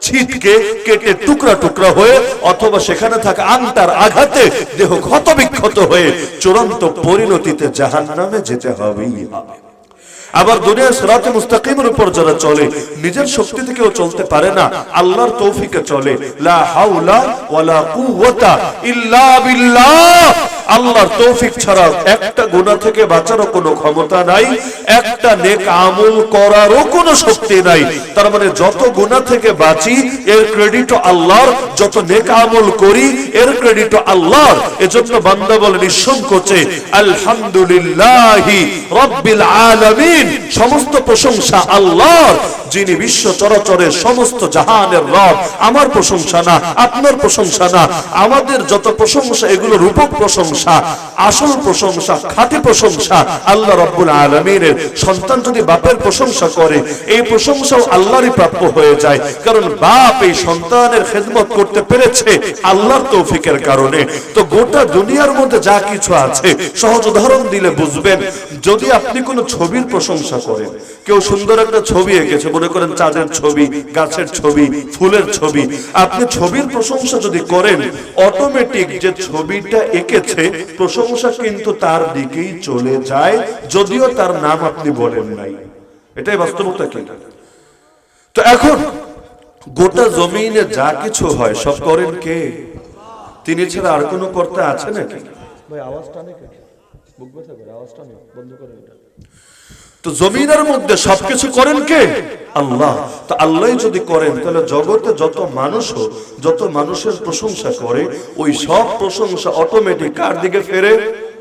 ছিটকে কেটে টুকরা টুকরা হয়ে অথবা সেখানে থাকা আংটার আঘাতে দেহ ক্ষত বিক্ষত হয়ে চূড়ান্ত পরিণতিতে জাহান্নামে যেতে হবেই হবে। আবার দুনিয়ার সিরাতে মুস্তাকিমের উপর যারা চলে, নিজের শক্তি থেকেও চলতে পারে না, আল্লাহর তৌফিকে চলে। লা হাওলা ওয়ালা কুওয়াতা ইল্লা বিল্লাহ। আল্লাহর তৌফিক ছাড়া একটা গুনাহ থেকে বাঁচারও কোনো ক্ষমতা নাই, একটা নেক আমল করারও কোনো শক্তি নাই। তার মানে যত গুনাহ থেকে বাঁচি এর ক্রেডিট আল্লাহর, যত নেক আমল করি এর ক্রেডিট আল্লাহর। এজন্য বান্দা বলে নিঃসংকোচে আলহামদুলিল্লাহি রাব্বিল আলামিন, সমস্ত প্রশংসা আল্লাহর, যিনি বিশ্ব চরাচরের সমস্ত জাহানের রব। আমার প্রশংসা না, আপনার প্রশংসা না, আমাদের যত প্রশংসা এগুলো রূপক প্রশংসা, আসল প্রশংসা, খাঁটি প্রশংসা আল্লাহ রাব্বুল আলামিনের। সন্তান যদি বাপের প্রশংসা করে এই প্রশংসাও আল্লাহরই প্রাপ্য হয়ে যায়, কারণ বাপ এই সন্তানের খেদমত করতে পেরেছে আল্লাহর তৌফিকের কারণে। তো গোটা দুনিয়ার মধ্যে যা কিছু আছে, সহজ উদাহরণ দিলে বুঝবেন, যদি আপনি কোনো ছবির প্রশংসা করেন, কেউ সুন্দর একটা ছবি এঁকেছে, মনে করেন চাঁদের ছবি, গাছের ছবি, ফুলের ছবি, আপনি ছবির প্রশংসা যদি করেন, অটোমেটিক যে ছবিটা এঁকেছে প্রশংসা কিন্তু তার দিকেই চলে যায়, যদিও তার নাম আপনি বলেন নাই। এটাই বাস্তবতা কি? তো এখন গোটা জমিনে যা কিছু হয় সব করেন কে? তিনি ছাড়া আর কোনো কর্তা আছে নাকি? ভাই আওয়াজটা নাকি বুক ব্যথা করে, আওয়াজটা বন্ধ করেন। তো জমিনের মধ্যে সবকিছু করেন কে? আল্লাহ। তো আল্লাহ যদি করেন, তাহলে জগতে যত মানুষের প্রশংসা করে, ওই সব প্রশংসা অটোমেটিক কার দিকে ফেরে?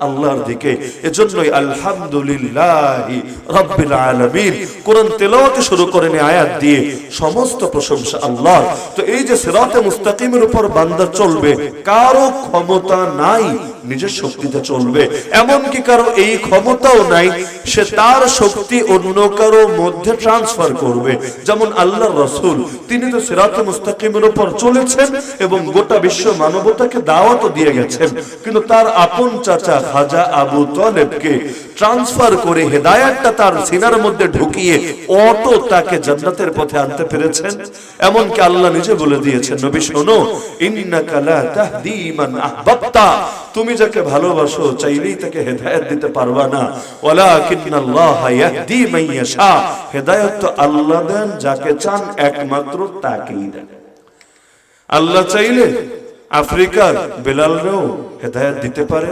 আল্লাহর দিকে। এজন্যই আলহামদুলিল্লাহি রাব্বিল আলামিন কোরআন তেলাওয়াত শুরু করেন আয়াত দিয়ে, সমস্ত প্রশংসা আল্লাহর। তো এই যে সিরাতে মুস্তাকিমের উপর বান্দা চলবে, কারো ক্ষমতা নাই নিজের শক্তিতে চলবে, এমনকি কারো এই ক্ষমতাও নাই সে তার শক্তি অন্য কারো মধ্যে ট্রান্সফার করবে। যেমন আল্লাহর রাসূল, তিনি তো সিরাতে মুস্তাকিমের উপর চলেছেন এবং গোটা বিশ্ব মানবতাকে দাওয়াতও দিয়ে গেছেন, কিন্তু তার আপন চাচা খাজা আবু তালেবকে ট্রান্সফার করে হেদায়েতটা তার সিনার মধ্যে ঢুকিয়ে অটো তাকে জান্নাতের পথে আনতে পেরেছেন। এমনকি আল্লাহ নিজে বলে দিয়েছেন, নবী শোনো, ইন্নাকা লা তাহদি মান আহবাবতা, তুমি যাকে ভালোবাসো চাইলেই তাকে হেদায়েত দিতে পারবা না, ওয়ালাকিন্নাল্লাহ ইয়াহদি মান ইয়াশা, হেদায়েত তো আল্লাহ দেন যাকে চান, একমাত্র তাকেই দেন। আল্লাহ চাইলে আফ্রিকার বেলালকেও হেদায়েত দিতে পারে,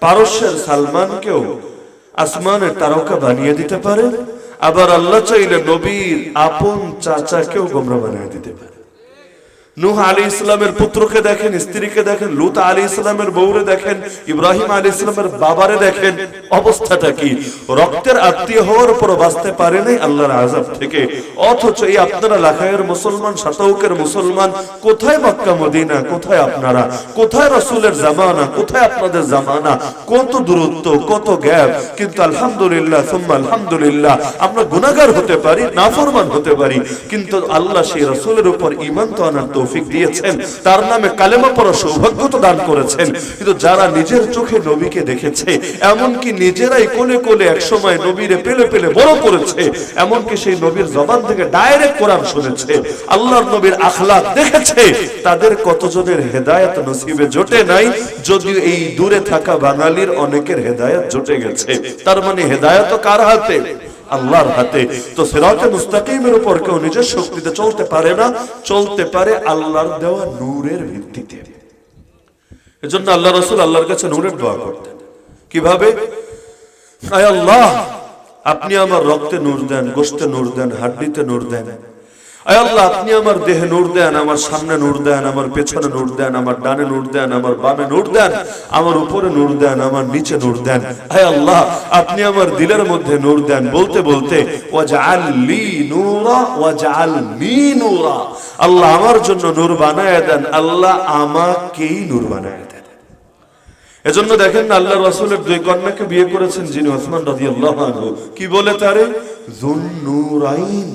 পারস্যের সালমানকেও আসমানের তারকা বানিয়ে দিতে পারে, আবার আল্লাহ চাইলে নবীর আপন চাচাকেও গোমরা বানিয়ে দিতে পারে। নূহ আলাইহিস সালামের পুত্রকে দেখেন, স্ত্রীকে দেখেন, লূত আলাইহিস সালামের বউরে দেখেন, ইব্রাহিম আলাইহিস সালামের বাবারে দেখেন, অবস্থাটা কি? রক্তের আত্মীয় হওয়ার পর বাঁচতে পারে নাই আল্লাহর আযাব থেকে। অথচ এই আপনারা লাখায়ের মুসলমান, শতাউকের মুসলমান, কোথায় মক্কা মদিনা, কোথায় আপনারা, কোথায় রাসূলের জামানা, কোথায় আপনাদের জামানা, কত দূরত্ব, কত গ্যাপ। কিন্তু আলহামদুলিল্লাহ সুম্মা আলহামদুলিল্লাহ, আমরা গুনাহগার হতে পারি, নাফরমান হতে পারি, কিন্তু আল্লাহ সেই রাসূলের উপর ঈমান তো আনার তৌফিক দিয়েছেন, তার নামে কালেমা পড়ার সৌভাগ্য তো দান করেছেন। কিন্তু যারা নিজের চোখে নবীকে দেখেছে, এমনকি নিজেরাই কোলে কোলে একসময় নবীরে পেলে পেলে বড় করেছে, এমনকি সেই নবীর জবান থেকে ডাইরেক্ট কোরআন শুনেছে, আল্লাহর নবীর আখলাক দেখেছে, তাদের কতজনের হেদায়েত নসিবে জোটে নাই, যদিও এই দূরে থাকা বাঙালির অনেকের হেদায়েত জোটে গেছে। তার মানে হেদায়েত কার হাতে? আল্লাহর হাতে। তো সিরাতে মুস্তাকিমের উপর কেউ নিজের শক্তিতে চলতে পারে না, চলতে পারে আল্লাহর দেওয়া নূরের ভিত্তিতে। এজন্য আল্লাহ রাসূল আল্লাহর কাছে নূরের দোয়া করতেন। কিভাবে? আয় আল্লাহ, আপনি আমার রক্তে নূর দেন, গোশতে নূর দেন, হাড্ডিতে নূর দেন। আয় আল্লাহ, আপনি আমার দেহে নূর দেন, আমার সামনে নূর দেন, আমার পেছনে নূর দেন, আমার ডানে নূর দেন, আমার বামে নূর দেন, আমার উপরে নূর দেন, আমার নিচে নূর দেন। আয় আল্লাহ, আপনি আমার দিলের মধ্যে নূর দেন। বলতে বলতে ওয়াজআল লি নূরা ওয়াজআলনি নূরা, আল্লাহ আমার জন্য নূর বানায় দেন, আল্লাহ আমাকেই নূর বানায় দেন। এজন্য দেখেন না, আল্লাহর রাসূলের দুই কন্যাকে বিয়ে করেছেন যিনি, ওসমান রাদিয়াল্লাহু আনহু, কি বলে তারে? যুন নূরাইন,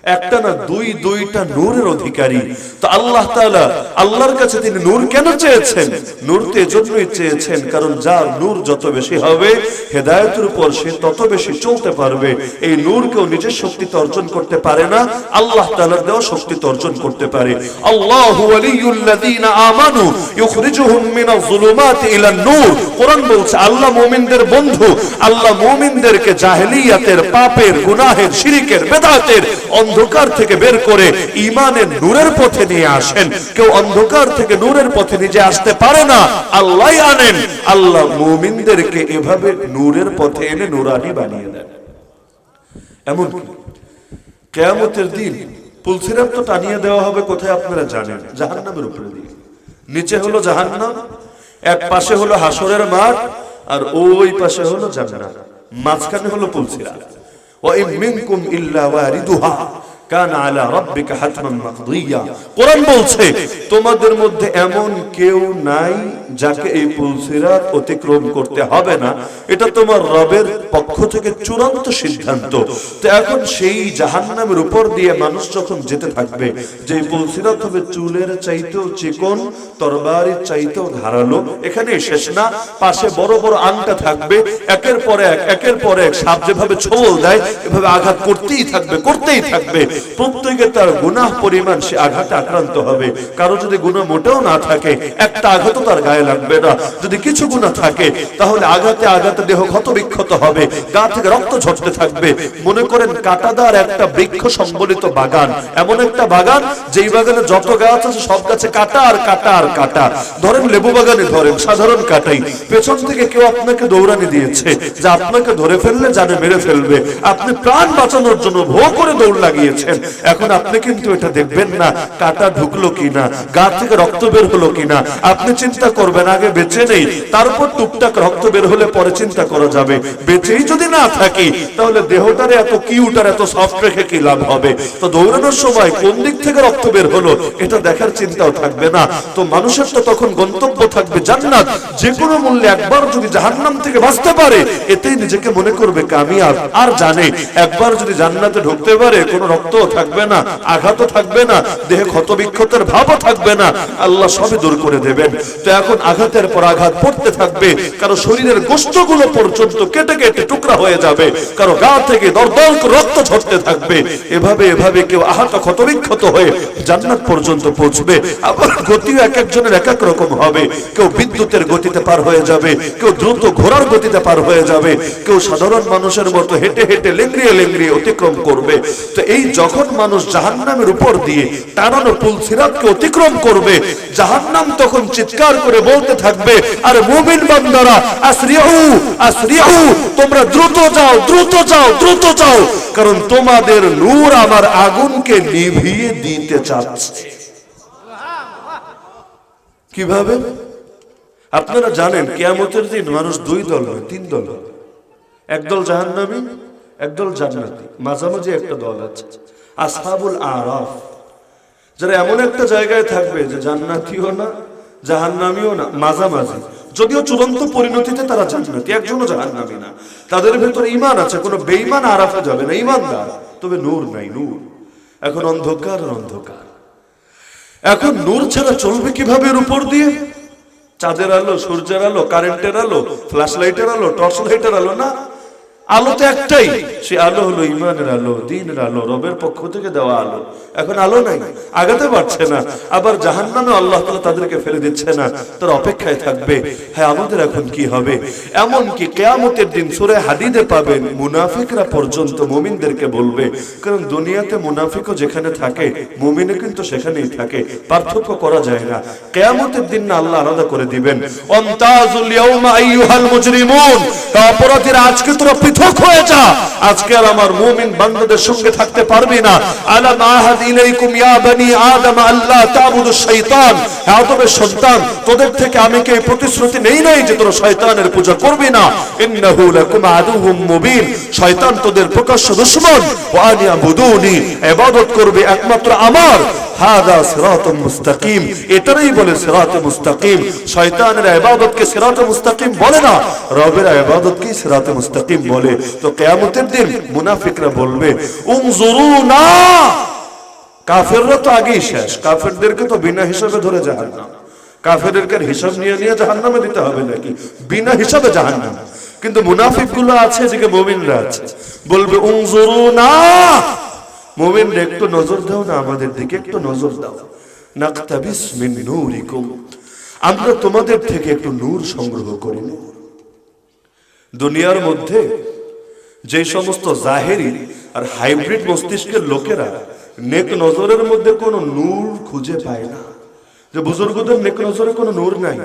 একটা না, দুইটা নূরের অধিকারী। তো আল্লাহ তাআলা আল্লাহর কাছে তিনি নূর কেন চেয়েছেন? নূর তো এজন্যই চেয়েছেন কারণ যার নূর যত বেশি হবে হেদায়েতের উপর সে তত বেশি চলতে পারবে। এই নূর কেউ নিজের শক্তিতে অর্জন করতে পারে না, আল্লাহ তাআলার দেওয়া শক্তিতে অর্জন করতে পারে। আল্লাহু ওয়ালিয়ুল্লাযীনা আমানু ইখরিজুহুম মিনাজ যুলুমাতি ইলান নূর। কোরআন বলছে আল্লাহ মুমিনদের বন্ধু, আল্লাহ মুমিনদেরকে জাহেলিয়াতের, পাপের, গুনাহের, শিরকের, বেদাতের অন্ধকার থেকে বের করে ঈমানের নূরের পথে নিয়ে আসেন। কেউ অন্ধকার থেকে নূরের পথে নিজে আসতে পারে না, আল্লাহই আনেন। আল্লাহ মুমিনদেরকে এভাবে নূরের পথে এনে নূরানি বানিয়ে দেন। এমন কিয়ামতের দিন পুলসিরাত তো টানিয়ে দেওয়া হবে কোথায় আপনারা জানেন? জাহান্নামের উপরে দিয়ে। নিচে হলো জাহান্নাম, এক পাশে হলো হাসরের মাঠ, আর ওই পাশে হলো জান্নাত, মাঝখানে হলো পুলসিরাত। ওয়া ইন মিনকুম ইল্লা ওয়ারিদুহা কানা আলা রাব্বিকা হাতমান মাকদিয়া। কোরআন বলছে তোমাদের মধ্যে এমন কেউ নাই যাকে এই পুলসিরাত অতিক্রম করতে হবে না, এটা তোমার রবের পক্ষ থেকে চূড়ান্ত সিদ্ধান্ত। তো এখন সেই জাহান্নামের উপর দিয়ে মানুষ যখন যেতে থাকবে, যে পুলসিরাত হবে চুলের চাইতেও চিকন, তরবারির চাইতেও ধারালো। এখানে শেষ না, পাশে বড় বড় আংটা থাকবে, একের পর এক সাপ যেভাবে ছোবল দেয় এভাবে আঘাত করতেই থাকবে। প্রত্যেকে তার গুনাহ পরিমাণ সে আঘাতে আক্রান্ত হবে। কারো যদি গুনাহ মোটেও না থাকে, একটা আঘাত তার গায়ে লাগবে না। যদি কিছু গুনাহ থাকে তাহলে আঘাতে দেহ ক্ষত বিক্ষত হবে, গা থেকে রক্ত ঝরতে থাকবে। মনে করেন কাঁটাদার একটা বৃক্ষ সম্বলিত বাগান, এমন একটা বাগান যেই বাগানে যত গাছ আছে সব গাছে কাঁটা আর কাঁটা আর কাঁটা। ধরেন লেবু বাগানে ধরেন সাধারণ কাঁটাই, পেছন থেকে কেউ আপনাকে দৌড়ানি দিয়েছে যে আপনাকে ধরে ফেললে জানে মেরে ফেলবে, আপনি প্রাণ বাঁচানোর জন্য ভো করে দৌড় লাগিয়েছেন। এখন আপনি কিন্তু এটা দেখবেন না কাঁটা ঢুকলো কিনা, গা থেকে রক্ত বের হলো কিনা, আপনি চিন্তা করবেন আগে বেঁচে নেই, তারপর টুকটাক রক্ত বের হলে পরে চিন্তা করা যাবে। বেঁচেই যদি না থাকি তাহলে দেহটারে এত কিউট আর এত সফট রেখে কি লাভ হবে? তো দৌড়ানোর সময় কোন দিক থেকে রক্ত বের হলো এটা দেখার চিন্তাও থাকবে না। তো মানুষের তো তখন গন্তব্য থাকবে জান্নাত। যে কোনো মূল্যে একবার যদি জাহান্নাম থেকে বাঁচতে পারে এতেই নিজেকে মনে করবে কামিয়াব। আর জানে একবার যদি জান্নাতে ঢুকতে পারে কোনো রক্তও থাকবে না, আঘাতও থাকবে না, দেহে ক্ষত বিক্ষতের ভাবও থাকবে না, আল্লাহ সবই দূর করে দেবেন। তো এখন আঘাতের পর আঘাত পড়তে থাকবে, কারো শরীরের গোশতগুলো পর্যন্ত কেটে কেটে টুকরা হয়ে যাবে, কারো গা থেকে দরদর করে রক্ত ঝরতে থাকবে। এভাবে কেউ আহত ক্ষত বিক্ষত হয়ে জান্নাত পর্যন্ত পৌঁছবে। আবার গতিও এক একজনের এক এক রকম হবে। কেউ বিদ্যুতের গতিতে পার হয়ে যাবে, কেউ দ্রুত ঘোড়ার গতিতে পার হয়ে যাবে, কেউ সাধারণ মানুষের মতো হেঁটে হেঁটে লেংড়িয়ে অতিক্রম করবে। তো এই যখন মানুষ জাহান্নামের উপর দিয়ে টানানো পুলসিরাতকে অতিক্রম করবে, জাহান্নাম তখন চিৎকার করে বলতে থাকবে, আর মুমিন বান্দারা আসরিউ, তোমরা দ্রুত যাও, কারণ তোমাদের নূর আমার আগুনকে নিভিয়ে দিতে চাচ্ছে। কিভাবে? আপনারা জানেন কিয়ামতের দিন মানুষ দুই দল হয়, তিন দল হয়। একদল জাহান্নামী, একদল জান্নাতি, মাঝামাঝি একটা দল আছে আসহাবুল আরাফ, যারা এমন একটা জায়গায় থাকবে যে জান্নাতিও না জাহান্নামীও না, মাঝামাঝি। যদিও চূড়ান্ত পরিণতিতে তারা জান্নাতি, একজনও জাহান্নামী না। তাদের ভেতর ঈমান আছে, কোনো বেঈমান আরাফে যাবে না, ঈমানদার, তবে নূর নাই, নূর। এখন অন্ধকার। এখন নূর ছাড়া চলবে কিভাবে এর উপর দিয়ে? চাঁদের আলো, সূর্যের আলো, কারেন্টের আলো, ফ্ল্যাশ লাইটের আলো, টর্চ লাইটের আলো না, আলো তো একটাই, সে আলো হলো ঈমানের আলো, দ্বীনের আলো, রবের পক্ষ থেকে দেওয়া আলো। এখন আলো নাই, আগাতে পারছে না। আবার জাহান্নামে আল্লাহ তাআলা তাদেরকে ফেলে দিচ্ছে না, তারা অপেক্ষায় থাকবে, হ্যাঁ আমাদের এখন কি হবে? এমন কি কিয়ামতের দিন সূরা হাদীদে পাবেন মুনাফিকরা পর্যন্ত মুমিনদেরকে বলবে, কারণ দুনিয়াতে মুনাফিকও যেখানে থাকে মুমিনও কিন্তু সেখানেই থাকে, পার্থক্য করা যায় না। কিয়ামতের দিন না আল্লাহ আলাদা করে দিবেন, ওয়ামতাজুল ইয়াউমা আইয়ুহাল মুজরিমুন, অপরাধীরা আজকে তোরা পৃথক হয়ে যা, আজকে আর আমার মুমিন বান্দাদের সঙ্গে থাকতে পারবি না। আলাম আহাদ ইলাইকুম ইয়া বনি আদম আল্লা তা'বুদুশ শাইতান, আদমের সন্তান, তোদের থেকে আমি কি প্রতিশ্রুতি নেই যে তোরা শয়তানের পূজা করবি না? ইন্নাহু লাকুম আদুউম মুবিন, শয়তান তোদের প্রকাশ্য দুশমন। ওয়া আনি আবুদুনি, ইবাদত করবে একমাত্র আমার। হাযা সিরাতুম মুস্তাকিম, এটারই বলে সিরাতে মুস্তাকিম। শয়তানের ইবাদতকে সিরাতে মুস্তাকিম বলে না, রবের ইবাদতকে সিরাতে মুস্তাকিম বলে। তো কিয়ামতের দিন মুনাফিকরা বলবে উনজুরুনা, কাফেররা তো আগেই শেষ, কাফেরদেরকে তো বিনা হিসাবে ধরে জাহান্নাম, কাফেরদেরকে হিসাব নিয়ে নিয়ে জাহান্নামে দিতে হবে নাকি, বিনা হিসাবে জাহান্নাম। কিন্তু মুনাফিকগুলো আছে, যে মুমিনরা আছে, বলবে উনজুরুনা, মুমিনরা একটু নজর দাও না আমাদের দিকে, একটু নজর দাও, নাকতাবিস মিন নূরিকুম, আমরা তোমাদের থেকে একটু নূর সংগ্রহ করি। দুনিয়ার মধ্যে যে সমস্ত জাহেরি আর হাইব্রিড মস্তিষ্কের লোকেরা নেক নজরের মধ্যে কোনো নূর খুঁজে পায় না, যে বুজুর্গদের নেক নজরে কোনো নূর নাই,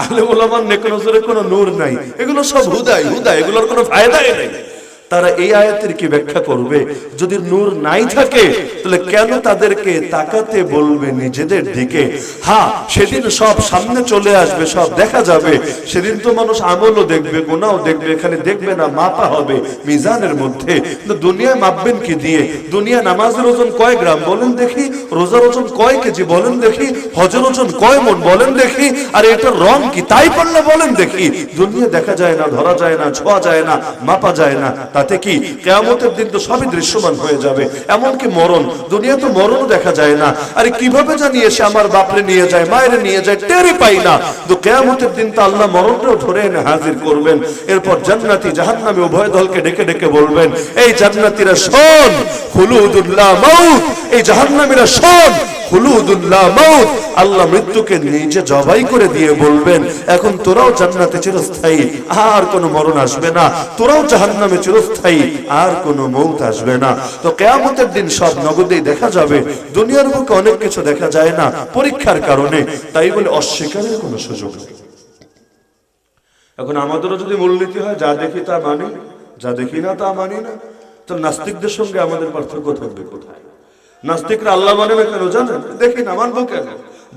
আহলে ওলামার নেক নজরে কোনো নূর নাই, এগুলো সব হুদাই, এগুলোর কোনো ফায়দাই নাই। তারা এই আয়াতের কি ব্যাখ্যা করবে, যদি নূর নাই থাকে তাহলে কেন তাদেরকে তাকাতে বলবে নিজেদের দিকে? হ্যাঁ, সেদিন সব সামনে চলে আসবে, সব দেখা যাবে। সেদিন তো মানুষ আমলও দেখবে, গুনাহও দেখবে, এখানে দেখবে না, মাপা হবে মিজানের মধ্যে। দুনিয়ায় মাপবেন কি দিয়ে? দুনিয়া নামাজের ওজন কয় গ্রাম বলেন দেখি, রোজার ওজন কয় কেজি বলেন দেখি, হজের ওজন কয় মন বলেন দেখি, আর এটার রং কি তাই পারলে বলেন দেখি। দুনিয়া দেখা যায় না, ধরা যায় না, ছোঁয়া যায় না, মাপা যায় না। তাতে কি কিয়ামতের দিন তো সবই দৃশ্যমান হয়ে যাবে। এমনকি মরণ, দুনিয়া তো মরণও দেখা যায় না। আরে কিভাবে জানি এসে আমার বাপরে নিয়ে যায়, মায়ের নিয়ে যায়, টেরই পাই না। তো কিয়ামতের দিন তো আল্লাহ মরণটাও ধরে এনে হাজির করবেন। এরপর জান্নাতি জাহান্নামী উভয় দলকে ডেকে ডেকে বলবেন, এই জান্নাতীরা শোন, খুলুদুল্লাহ মাউত, এই জাহান্নামীরা শোন, খুলুদুল্লাহ মাউত, আল্লাহ মৃত্যুকে নিজে জবাই করে দিয়ে বলবেন, এখন তোরাও জান্নাতে চিরস্থায়ী, আর কোনো মরণ আসবে না, তোরাও জাহান্নামে চিরস্থায়ী, আর কোনো মৌত আসবে না। তো কিয়ামতের দিন সব নগদেই দেখা যাবে। দুনিয়ার বুকে অনেক কিছু দেখা যায় না পরীক্ষার কারণে, তাই বলে অস্বীকারের কোনো সুযোগ নেই। এখন আমাদেরও যদি মূলনীতি হয় যা দেখি তা মানি, যা দেখি না তা মানি না, তো নাস্তিকদের সঙ্গে আমাদের পার্থক্য থাকবে কোথায়? নাস্তিকরা আল্লাহ মানে না কেন জানেন? দেখি না, মানবো কেন?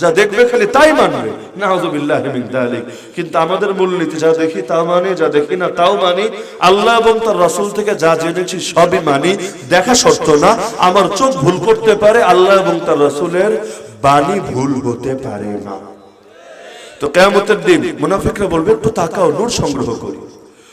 যা দেখবে খালি তাই মানবে, নাউযুবিল্লাহি মিন যালিক। কিন্তু আমাদের মূলনীতি যা দেখি তা মানি, যা দেখি না তাও মানি, আল্লাহ এবং তার রাসূল থেকে যা জেনেছি সবই মানি। দেখা শর্ত না, আমার চোখ ভুল করতে পারে, আল্লাহ এবং তার রাসূলের বাণী ভুল হতে পারে না। তো কিয়ামতের দিন মুনাফিকরা বলবে, একটু তাকাও, নূর সংগ্রহ করি।